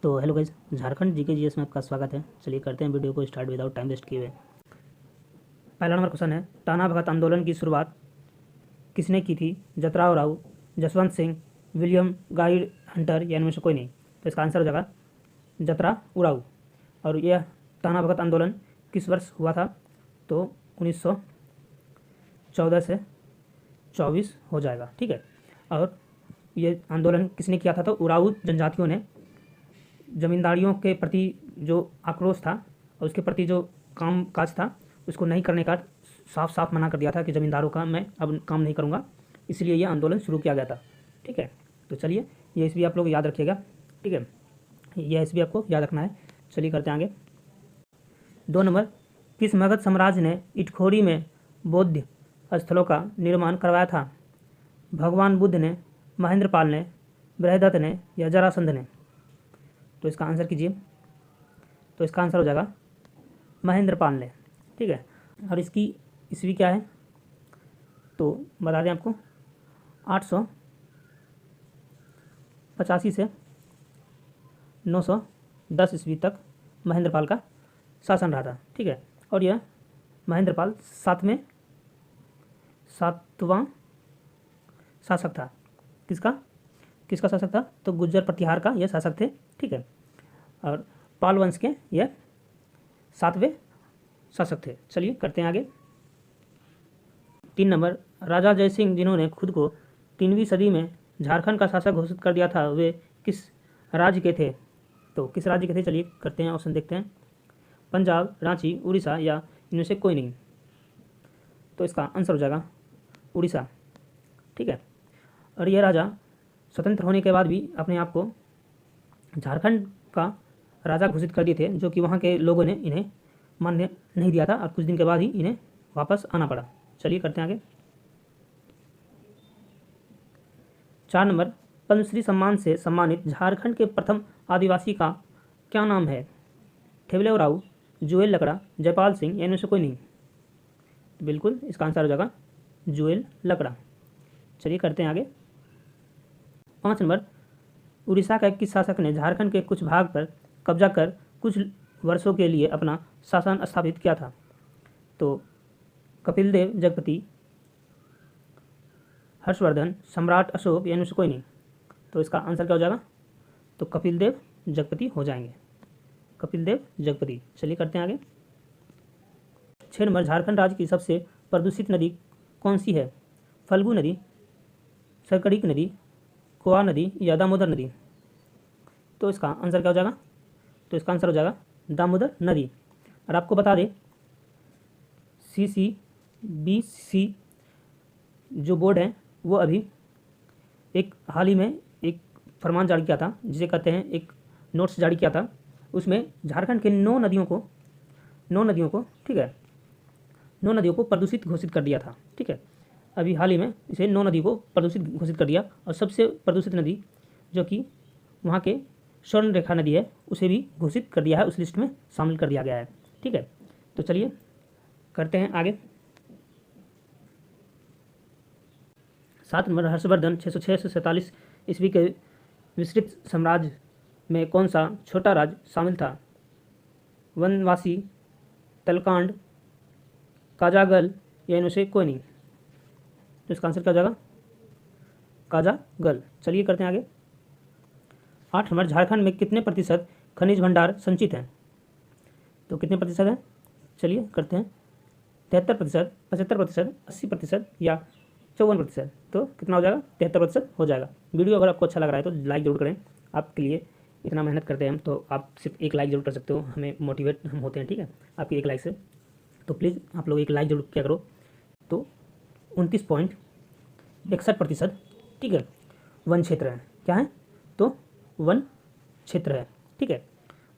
तो hello guys, Jharkhand GK GS में आपका स्वागत है। चलिए करते हैं वीडियो को स्टार्ट विदाउट टाइम वेस्ट किए हुए। पहला नंबर क्वेश्चन है, टाना भगत आंदोलन की शुरुआत किसने की थी? जतराव राव, जसवंत सिंह, विलियम गाइड हंटर या इनमें से कोई नहीं। तो इसका आंसर हो जाएगा जतरा उराव। और यह टाना भगत आंदोलन किस वर्ष हुआ था? तो 1914 से 24 हो जाएगा, ठीक है। और ये आंदोलन किसने किया था? तो उराव जनजातियों ने जमींदारियों के प्रति जो आक्रोश था और उसके प्रति जो काम काज था उसको नहीं करने का साफ साफ मना कर दिया था कि ज़मींदारों का मैं अब काम नहीं करूँगा, इसलिए ये आंदोलन शुरू किया गया था, ठीक है। तो चलिए ये इस भी आप लोग याद रखिएगा, ठीक है, यह इस भी आपको याद रखना है। चलिए करते हैं आगे। 2 नंबर, किस मगध साम्राज्य ने इटखोरी में बौद्ध स्थलों का निर्माण करवाया था? भगवान बुद्ध ने, महेंद्रपाल ने, बृहदत्त ने या जरासंध ने? तो इसका आंसर कीजिए। तो इसका आंसर हो जाएगा महेंद्रपाल ने, ठीक है। और इसकी ईस्वी क्या है तो बता दें आपको, 885 से 910 ईस्वी तक महेंद्रपाल का शासन रहा था, ठीक है। और यह महेंद्रपाल सातवां शासक था। किसका शासक था? तो गुर्जर प्रतिहार का यह शासक थे, ठीक है। और पाल वंश के यह 7वें शासक थे। चलिए करते हैं आगे। 3 नंबर, राजा जयसिंह जिन्होंने खुद को 3वीं सदी में झारखंड का शासक घोषित कर दिया था, वे किस राज्य के थे? तो किस राज्य के थे? चलिए करते हैं, ऑप्शन देखते हैं। पंजाब, रांची, उड़ीसा या इनमें से कोई नहीं। तो इसका आंसर हो जाएगा उड़ीसा, ठीक है। और यह राजा स्वतंत्र होने के बाद भी अपने आप को झारखंड का राजा घोषित कर दिए थे, जो कि वहाँ के लोगों ने इन्हें मान्य नहीं दिया था और कुछ दिन के बाद ही इन्हें वापस आना पड़ा। चलिए करते हैं आगे। 4 नंबर, पद्मश्री सम्मान से सम्मानित झारखंड के प्रथम आदिवासी का क्या नाम है? ठेवलेव राव, जुएल लकड़ा, जयपाल सिंह या इनमें से कोई नहीं। तो बिल्कुल इसका आंसर हो जाएगा जुएल लकड़ा। चलिए करते हैं आगे। 5 नंबर, उड़ीसा का किस शासक ने झारखंड के कुछ भाग पर कब्जा कर कुछ वर्षों के लिए अपना शासन स्थापित किया था? तो कपिलदेव जगपति, हर्षवर्धन, सम्राट अशोक या इनमें से कोई नहीं। तो इसका आंसर क्या हो जाएगा? तो कपिलदेव जगपति हो जाएंगे, कपिलदेव जगपति। चलिए करते हैं आगे। 6 नंबर, झारखंड राज्य की सबसे प्रदूषित नदी कौन सी है? फल्गु नदी, सरकड़िक नदी, कोआ नदी या दामोदर नदी? तो इसका आंसर क्या हो जाएगा? तो इसका आंसर हो जाएगा दामोदर नदी। और आपको बता दें, CCBC जो बोर्ड है वो अभी एक हाल ही में एक फरमान जारी किया था, जिसे कहते हैं एक नोट्स जारी किया था। उसमें झारखंड के 9 नदियों को, ठीक है, 9 नदियों को प्रदूषित घोषित कर दिया था, ठीक है। अभी हाल ही में इसे 9 नदी को प्रदूषित घोषित कर दिया। और सबसे प्रदूषित नदी जो कि वहाँ के स्वर्ण रेखा नदी है, उसे भी घोषित कर दिया है, उस लिस्ट में शामिल कर दिया गया है, ठीक है। तो चलिए करते हैं आगे। 7 नंबर, हर्षवर्धन 606 से 47 ईस्वी के विस्तृत साम्राज्य में कौन सा छोटा राज्य शामिल था? वनवासी, तलकांड, काजागल या इनमें से कोई नहीं। तो इसका आंसर क्या हो जाएगा? काजागल। चलिए करते हैं आगे। 8 नंबर, झारखंड में कितने प्रतिशत खनिज भंडार संचित हैं? तो कितने प्रतिशत हैं? चलिए करते हैं। 73%, 75%, 80% या 54%? तो कितना हो जाएगा? 73% हो जाएगा। वीडियो अगर आपको अच्छा लग रहा है तो लाइक जरूर करें। आपके लिए इतना मेहनत करते हैं हम, तो आप सिर्फ एक लाइक जरूर कर सकते हो, हमें मोटिवेट हम होते हैं, ठीक है, आपकी एक लाइक से। तो प्लीज़ आप लोग एक लाइक जरूर किया करो। तो 29.61%, ठीक है, वन क्षेत्र है। क्या है? तो वन क्षेत्र है, ठीक है,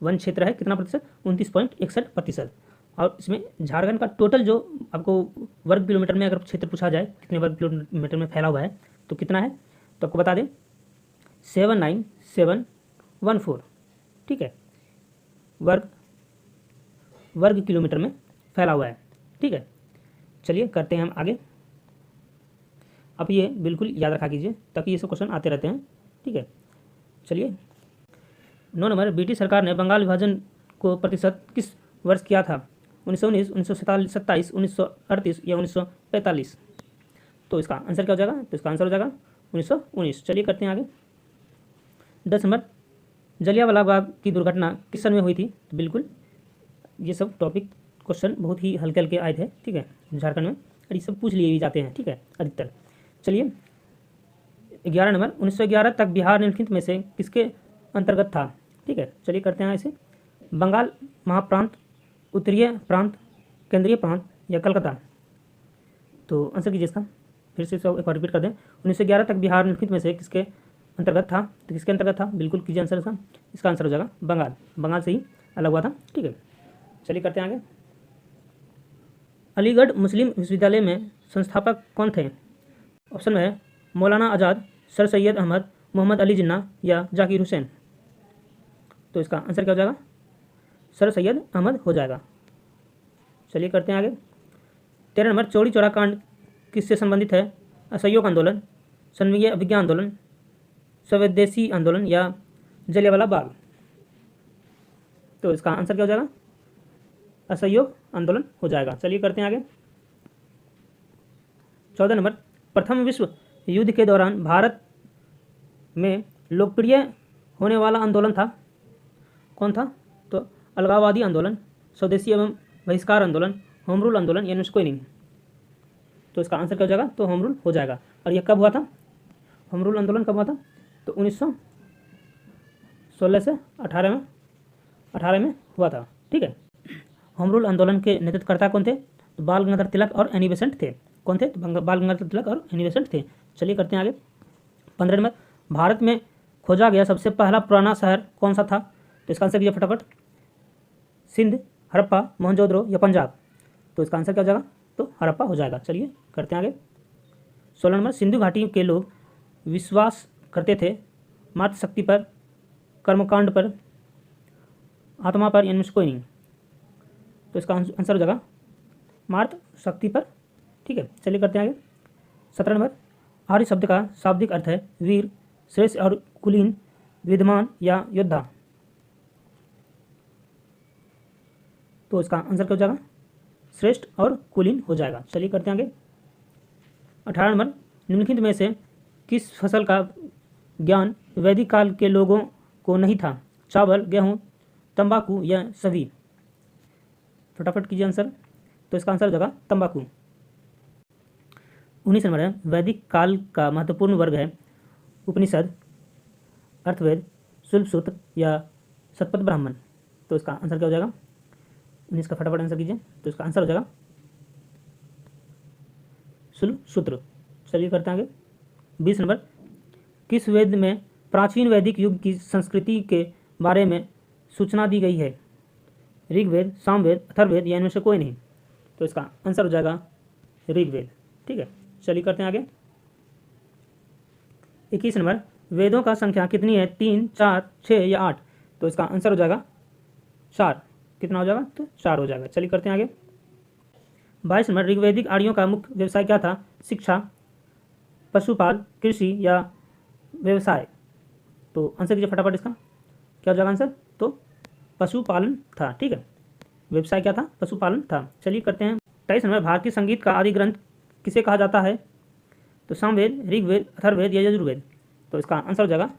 वन क्षेत्र है। कितना प्रतिशत? 29.61%। और इसमें झारखंड का टोटल जो आपको वर्ग किलोमीटर में अगर क्षेत्र पूछा जाए कितने वर्ग किलोमीटर में फैला हुआ है तो कितना है, तो आपको बता दें 79714, ठीक है, वर्ग किलोमीटर में फैला हुआ है, ठीक है। चलिए करते हैं हम आगे। आप ये बिल्कुल याद रखा कीजिए ताकि ये सब क्वेश्चन आते रहते हैं, ठीक है। चलिए 9 नंबर, ब्रिटिश सरकार ने बंगाल विभाजन को प्रतिशत किस वर्ष किया था? 1919, 1927, 1938 या 1945? तो इसका आंसर क्या हो जाएगा? तो इसका आंसर हो जाएगा 1919। चलिए करते हैं आगे। 10 नंबर, जलियांवाला बाग की दुर्घटना किस सन में हुई थी? तो बिल्कुल ये सब टॉपिक क्वेश्चन बहुत ही हल्के हल्के आए थे, ठीक है, झारखंड में, और ये सब पूछ लिए भी जाते हैं, ठीक है, अधिकतर। चलिए 11 नंबर, 1911 तक बिहार निम्नलिखित में से किसके अंतर्गत था? ठीक है, चलिए करते हैं ऐसे। बंगाल महाप्रांत, उत्तरीय प्रांत, केंद्रीय प्रांत या कलकत्ता? तो आंसर कीजिए इसका, फिर से सब एक बार रिपीट कर दें। 1911 तक बिहार निम्नलिखित में से किसके अंतर्गत था? तो किसके अंतर्गत था? बिल्कुल कीजिए आंसर इसका। इसका आंसर हो जाएगा बंगाल। बंगाल से ही अलग हुआ था, ठीक है। चलिए करते हैं आगे। अलीगढ़ मुस्लिम विश्वविद्यालय में संस्थापक कौन थे? ऑप्शन में है मौलाना आज़ाद, सर सैयद अहमद, मोहम्मद अली जिन्ना या जाकिर हुसैन? तो इसका आंसर क्या हो जाएगा? सर सैयद अहमद हो जाएगा। चलिए करते हैं आगे। 13 नंबर, चौरी चौरा कांड किससे संबंधित है? असहयोग आंदोलन, सन्मीय अभिज्ञा आंदोलन, स्वदेशी आंदोलन या जलियांवाला बाग? तो इसका आंसर क्या हो जाएगा? असहयोग आंदोलन हो जाएगा। चलिए करते हैं आगे। 14 नंबर, प्रथम विश्व युद्ध के दौरान भारत में लोकप्रिय होने वाला आंदोलन था कौन था? तो अलगाववादी आंदोलन, स्वदेशी एवं बहिष्कार आंदोलन, होम रूल आंदोलन या कोई नहीं? तो इसका आंसर क्या हो जाएगा? तो होम रूल हो जाएगा। और यह कब हुआ था? होम रूल आंदोलन कब हुआ था? तो 1916 से 18 में हुआ था, ठीक है। होम रूल आंदोलन के नेतृत्वकर्ता कौन थे? तो बाल गंगाधर तिलक और एनी बेसेंट थे। कौन थे? तो बाल गंगाधर तिलक और एनी बेसेंट थे। चलिए करते हैं आगे। 15 नंबर, भारत में खोजा गया सबसे पहला पुराना शहर कौन सा था? तो इसका आंसर कीजिए फटाफट। सिंध, हड़प्पा, मोहनजोदड़ो या पंजाब? तो इसका आंसर क्या हो जाएगा? तो हड़प्पा हो जाएगा। चलिए करते हैं आगे। 16 नंबर, सिंधु घाटी के लोग विश्वास करते थे मातृशक्ति पर, कर्मकांड पर, आत्मा पर, इनमें से कोई नहीं? तो इसका आंसर हो जाएगा मातृशक्ति पर, ठीक है। चलिए करते हैं आगे। 17 नंबर, आर्य शब्द का शाब्दिक अर्थ है वीर, श्रेष्ठ और कुलीन, विद्वान या योद्धा? तो इसका आंसर क्या हो जाएगा? श्रेष्ठ और कुलीन हो जाएगा। चलिए करते हैं आगे। 18 नंबर, निम्नलिखित में से किस फसल का ज्ञान वैदिक काल के लोगों को नहीं था? चावल, गेहूं, तंबाकू या सभी? फटाफट कीजिए आंसर। तो इसका आंसर हो जाएगा तंबाकू। 19 नंबर है, वैदिक काल का महत्वपूर्ण वर्ग है उपनिषद, अर्थवेद, शुल्ब सूत्र या शतपथ ब्राह्मण? तो इसका आंसर क्या हो जाएगा? 19 का फटाफट आंसर कीजिए। तो इसका आंसर हो जाएगा शुल्ब सूत्र। चलिए करते हैं आगे। 20 नंबर, किस वेद में प्राचीन वैदिक युग की संस्कृति के बारे में सूचना दी गई है? ऋग्वेद, सामवेद, अथर्ववेद या इनमें से कोई नहीं? तो इसका आंसर हो जाएगा ऋग्वेद, ठीक है। चलिए करते हैं आगे। 21 नंबर, वेदों का संख्या कितनी है? 3, 4, 6 या 8? तो इसका आंसर हो जाएगा 4। कितना हो जाएगा? तो 4 हो जाएगा। चलिए करते हैं आगे। 22 नंबर, ऋग्वैदिक आर्यों का मुख्य व्यवसाय क्या था? शिक्षा, पशुपाल, कृषि या व्यवसाय? तो आंसर कीजिए फटाफट इसका। क्या हो जाएगा आंसर? तो पशुपालन था, ठीक है। व्यवसाय क्या था? पशुपालन था। चलिए करते हैं। 23 नंबर, भारतीय संगीत का आदि ग्रंथ किसे कहा जाता है? तो सामवेद, ऋग्वेद, अथर्ववेद या यजुर्वेद? तो इसका आंसर हो जाएगा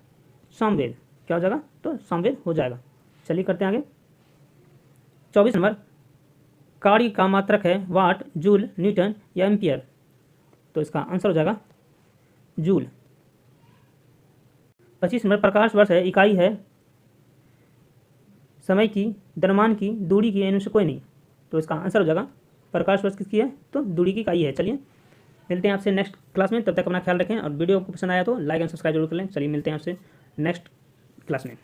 सामवेद। क्या हो जाएगा? तो सामवेद हो जाएगा। चलिए करते हैं आगे। 24 नंबर, कार्य का मात्रक है वाट, जूल, न्यूटन या एम्पियर? तो इसका आंसर हो जाएगा जूल। 25 नंबर, प्रकाश वर्ष है, इकाई है समय की, द्रव्यमान की, दूरी की, इनमें से कोई नहीं? तो इसका आंसर हो जाएगा प्रकाश वर्ष किसकी है? तो दूरी की इकाई है। चलिए मिलते हैं आपसे नेक्स्ट क्लास में, तब तक अपना ख्याल रखें और वीडियो को पसंद आया तो लाइक एंड सब्सक्राइब जरूर कर लें। चलिए मिलते हैं आपसे नेक्स्ट क्लास में।